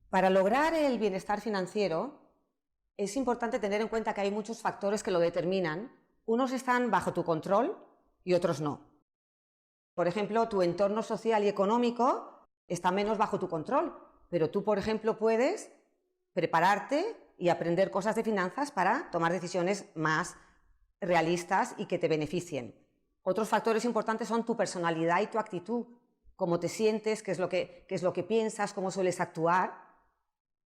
Para lograr el bienestar financiero, es importante tener en cuenta que hay muchos factores que lo determinan. Unos están bajo tu control y otros no. Por ejemplo, tu entorno social y económico está menos bajo tu control, pero tú, por ejemplo, puedes prepararte y aprender cosas de finanzas para tomar decisiones más realistas y que te beneficien. Otros factores importantes son tu personalidad y tu actitud, cómo te sientes, qué es lo que piensas, cómo sueles actuar.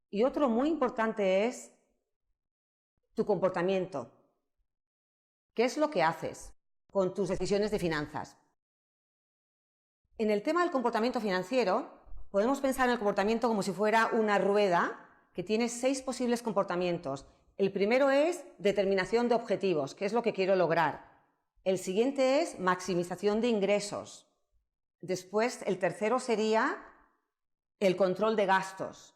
Y otro muy importante es tu comportamiento. ¿Qué es lo que haces con tus decisiones de finanzas? En el tema del comportamiento financiero, podemos pensar en el comportamiento como si fuera una rueda que tiene 6 posibles comportamientos. El primero es determinación de objetivos, qué es lo que quiero lograr. El siguiente es maximización de ingresos. Después, el tercero sería el control de gastos.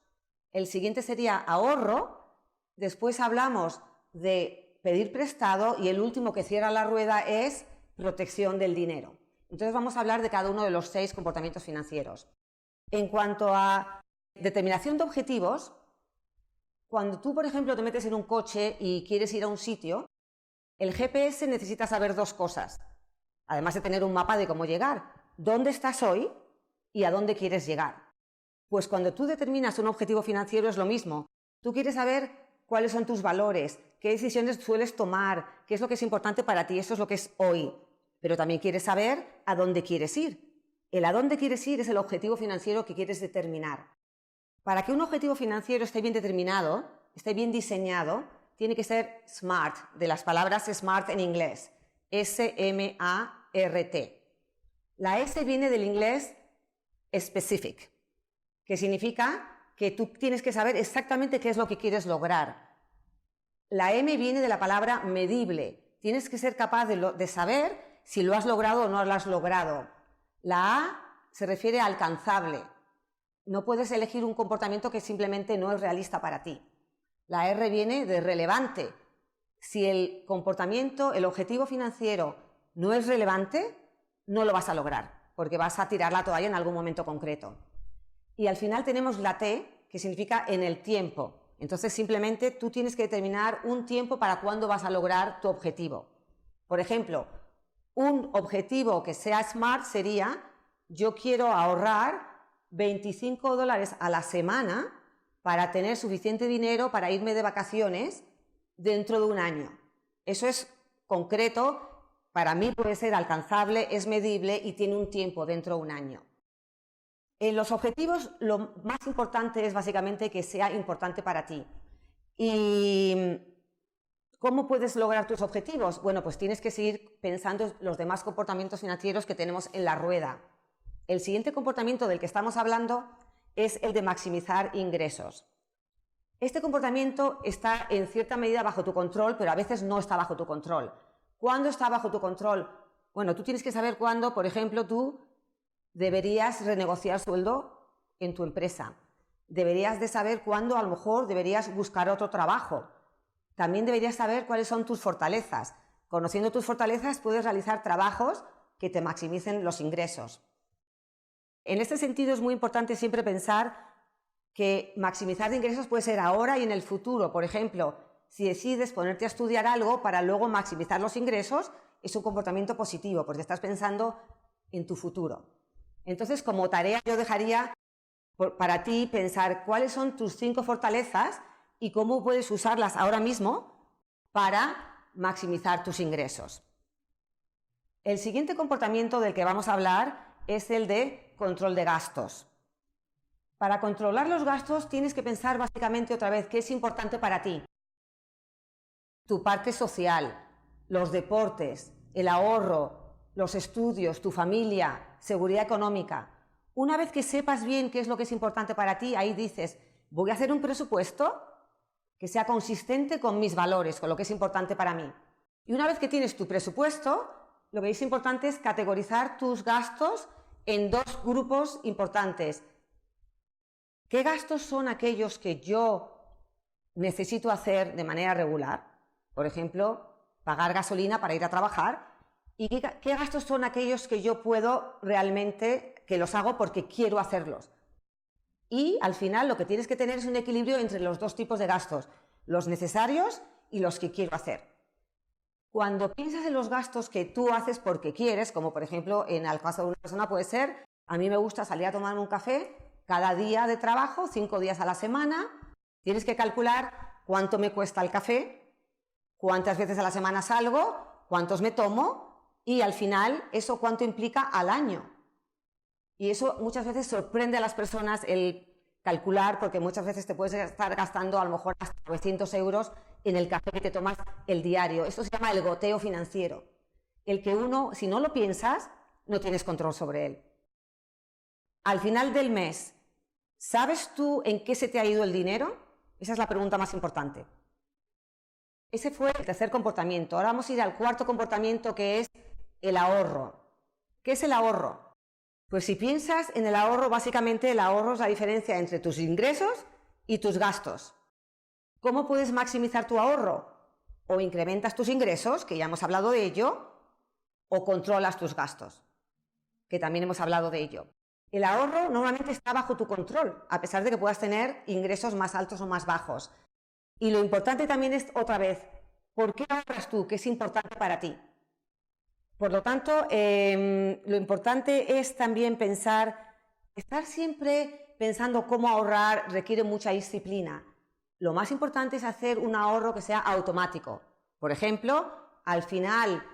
El siguiente sería ahorro. Después hablamos de pedir prestado y el último que cierra la rueda es protección del dinero. Entonces vamos a hablar de cada uno de los 6 comportamientos financieros. En cuanto a determinación de objetivos, cuando tú, por ejemplo, te metes en un coche y quieres ir a un sitio, el GPS necesita saber 2 cosas, además de tener un mapa de cómo llegar. ¿Dónde estás hoy y a dónde quieres llegar? Pues cuando tú determinas un objetivo financiero es lo mismo. Tú quieres saber cuáles son tus valores, qué decisiones sueles tomar, qué es lo que es importante para ti, eso es lo que es hoy. Pero también quieres saber a dónde quieres ir. El a dónde quieres ir es el objetivo financiero que quieres determinar. Para que un objetivo financiero esté bien determinado, esté bien diseñado, tiene que ser SMART, de las palabras SMART en inglés, S-M-A-R-T. La S viene del inglés specific, que significa que tú tienes que saber exactamente qué es lo que quieres lograr. La M viene de la palabra medible. Tienes que ser capaz de saber si lo has logrado o no lo has logrado. La A se refiere a alcanzable. No puedes elegir un comportamiento que simplemente no es realista para ti. La R viene de relevante. Si el comportamiento, el objetivo financiero no es relevante, no lo vas a lograr, porque vas a tirar la toalla en algún momento concreto. Y al final tenemos la T, que significa en el tiempo. Entonces simplemente tú tienes que determinar un tiempo para cuándo vas a lograr tu objetivo. Por ejemplo, un objetivo que sea SMART sería: yo quiero ahorrar $25 a la semana para tener suficiente dinero para irme de vacaciones dentro de un año. Eso es concreto, para mí puede ser alcanzable, es medible y tiene un tiempo dentro de un año. En los objetivos lo más importante es básicamente que sea importante para ti. ¿Y cómo puedes lograr tus objetivos? Bueno, pues tienes que seguir pensando en los demás comportamientos financieros que tenemos en la rueda. El siguiente comportamiento del que estamos hablando es el de maximizar ingresos. Este comportamiento está en cierta medida bajo tu control, pero a veces no está bajo tu control. ¿Cuándo está bajo tu control? Bueno, tú tienes que saber cuándo, por ejemplo, tú deberías renegociar sueldo en tu empresa. Deberías de saber cuándo a lo mejor deberías buscar otro trabajo. También deberías saber cuáles son tus fortalezas. Conociendo tus fortalezas puedes realizar trabajos que te maximicen los ingresos. En este sentido es muy importante siempre pensar que maximizar ingresos puede ser ahora y en el futuro. Por ejemplo, si decides ponerte a estudiar algo para luego maximizar los ingresos, es un comportamiento positivo porque estás pensando en tu futuro. Entonces, como tarea yo dejaría para ti pensar cuáles son tus 5 fortalezas y cómo puedes usarlas ahora mismo para maximizar tus ingresos. El siguiente comportamiento del que vamos a hablar es el de control de gastos. Para controlar los gastos tienes que pensar básicamente otra vez qué es importante para ti. Tu parte social, los deportes, el ahorro, los estudios, tu familia, seguridad económica. Una vez que sepas bien qué es lo que es importante para ti, ahí dices, voy a hacer un presupuesto que sea consistente con mis valores, con lo que es importante para mí. Y una vez que tienes tu presupuesto, lo que es importante es categorizar tus gastos en 2 grupos importantes. ¿Qué gastos son aquellos que yo necesito hacer de manera regular? Por ejemplo, pagar gasolina para ir a trabajar. ¿Y qué gastos son aquellos que yo puedo realmente, que los hago porque quiero hacerlos? Y al final lo que tienes que tener es un equilibrio entre los dos tipos de gastos, los necesarios y los que quiero hacer. Cuando piensas en los gastos que tú haces porque quieres, como por ejemplo en el caso de una persona puede ser, a mí me gusta salir a tomarme un café cada día de trabajo, 5 días a la semana, tienes que calcular cuánto me cuesta el café, cuántas veces a la semana salgo, cuántos me tomo y al final eso cuánto implica al año. Y eso muchas veces sorprende a las personas el calcular, porque muchas veces te puedes estar gastando a lo mejor hasta 900 euros en el café que te tomas el diario. Esto se llama el goteo financiero. El que uno, si no lo piensas, no tienes control sobre él. Al final del mes, ¿sabes tú en qué se te ha ido el dinero? Esa es la pregunta más importante. Ese fue el tercer comportamiento. Ahora vamos a ir al cuarto comportamiento, que es el ahorro. ¿Qué es el ahorro? Pues si piensas en el ahorro, básicamente el ahorro es la diferencia entre tus ingresos y tus gastos. ¿Cómo puedes maximizar tu ahorro? O incrementas tus ingresos, que ya hemos hablado de ello, o controlas tus gastos, que también hemos hablado de ello. El ahorro normalmente está bajo tu control, a pesar de que puedas tener ingresos más altos o más bajos. Y lo importante también es, otra vez, ¿por qué ahorras tú? ¿Qué es importante para ti? Por lo tanto, lo importante es también estar siempre pensando cómo ahorrar requiere mucha disciplina. Lo más importante es hacer un ahorro que sea automático. Por ejemplo, al final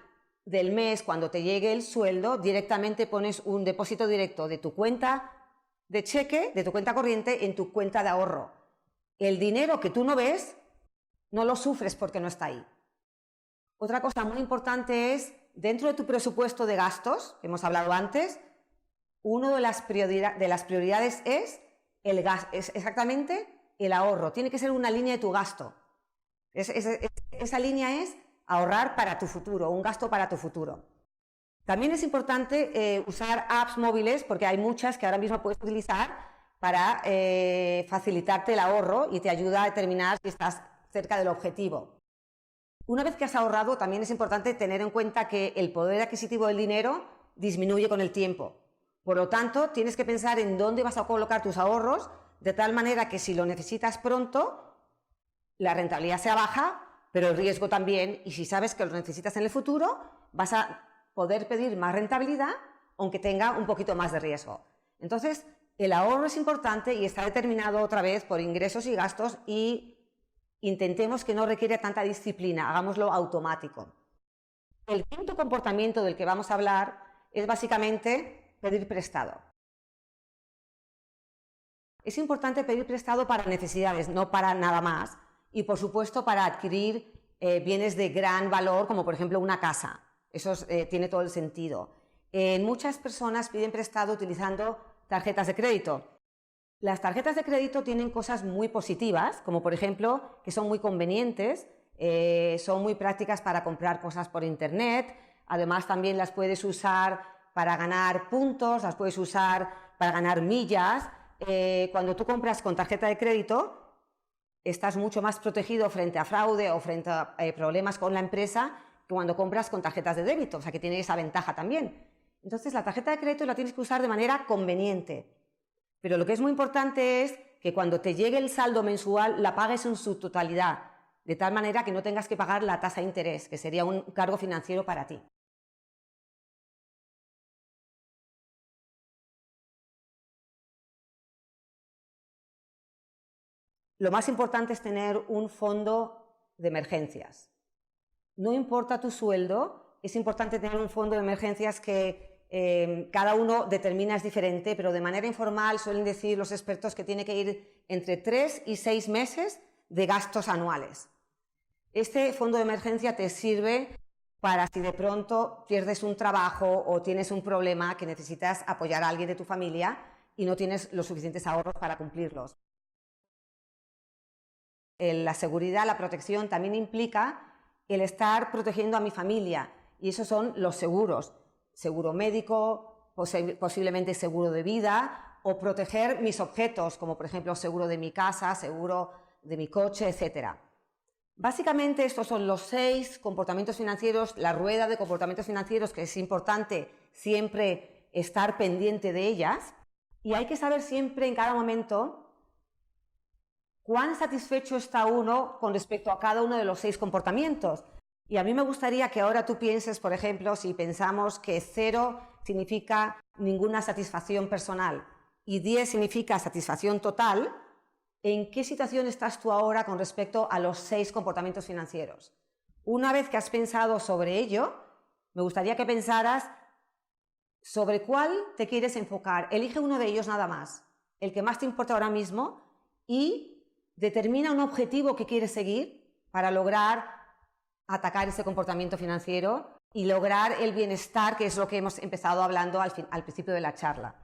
del mes, cuando te llegue el sueldo, directamente pones un depósito directo de tu cuenta de cheque, de tu cuenta corriente, en tu cuenta de ahorro. El dinero que tú no ves, no lo sufres porque no está ahí. Otra cosa muy importante es, dentro de tu presupuesto de gastos, que hemos hablado antes, una de las prioridades es exactamente el ahorro. Tiene que ser una línea de tu gasto. Esa línea es ahorrar para tu futuro, un gasto para tu futuro. También es importante usar apps móviles, porque hay muchas que ahora mismo puedes utilizar para facilitarte el ahorro y te ayuda a determinar si estás cerca del objetivo. Una vez que has ahorrado, también es importante tener en cuenta que el poder adquisitivo del dinero disminuye con el tiempo. Por lo tanto, tienes que pensar en dónde vas a colocar tus ahorros, de tal manera que si lo necesitas pronto, la rentabilidad sea baja, pero el riesgo también, y si sabes que lo necesitas en el futuro, vas a poder pedir más rentabilidad, aunque tenga un poquito más de riesgo. Entonces, el ahorro es importante y está determinado otra vez por ingresos y gastos, y intentemos que no requiera tanta disciplina, hagámoslo automático. El quinto comportamiento del que vamos a hablar es básicamente pedir prestado. Es importante pedir prestado para necesidades, no para nada más, y por supuesto para adquirir bienes de gran valor, como por ejemplo una casa. Eso tiene todo el sentido. Muchas personas piden prestado utilizando tarjetas de crédito. Las tarjetas de crédito tienen cosas muy positivas, como por ejemplo que son muy convenientes, son muy prácticas para comprar cosas por internet, además también las puedes usar para ganar puntos, las puedes usar para ganar millas. Cuando tú compras con tarjeta de crédito, estás mucho más protegido frente a fraude o frente a problemas con la empresa que cuando compras con tarjetas de débito, o sea que tiene esa ventaja también. Entonces la tarjeta de crédito la tienes que usar de manera conveniente. Pero lo que es muy importante es que cuando te llegue el saldo mensual la pagues en su totalidad, de tal manera que no tengas que pagar la tasa de interés, que sería un cargo financiero para ti. Lo más importante es tener un fondo de emergencias. No importa tu sueldo, es importante tener un fondo de emergencias que cada uno determina es diferente, pero de manera informal suelen decir los expertos que tiene que ir entre 3 y 6 meses de gastos anuales. Este fondo de emergencia te sirve para si de pronto pierdes un trabajo o tienes un problema que necesitas apoyar a alguien de tu familia y no tienes los suficientes ahorros para cumplirlos. La seguridad, la protección también implica el estar protegiendo a mi familia, y esos son los seguros. Seguro médico, posiblemente seguro de vida, o proteger mis objetos, como por ejemplo seguro de mi casa, seguro de mi coche, etc. Básicamente estos son los 6 comportamientos financieros, la rueda de comportamientos financieros, que es importante siempre estar pendiente de ellas, y hay que saber siempre en cada momento cuán satisfecho está uno con respecto a cada uno de los 6 comportamientos. Y a mí me gustaría que ahora tú pienses, por ejemplo, si pensamos que 0 significa ninguna satisfacción personal y 10 significa satisfacción total, ¿en qué situación estás tú ahora con respecto a los 6 comportamientos financieros? Una vez que has pensado sobre ello, me gustaría que pensaras sobre cuál te quieres enfocar. Elige uno de ellos nada más, el que más te importa ahora mismo, y determina un objetivo que quieres seguir para lograr atacar ese comportamiento financiero y lograr el bienestar, que es lo que hemos empezado hablando al principio de la charla.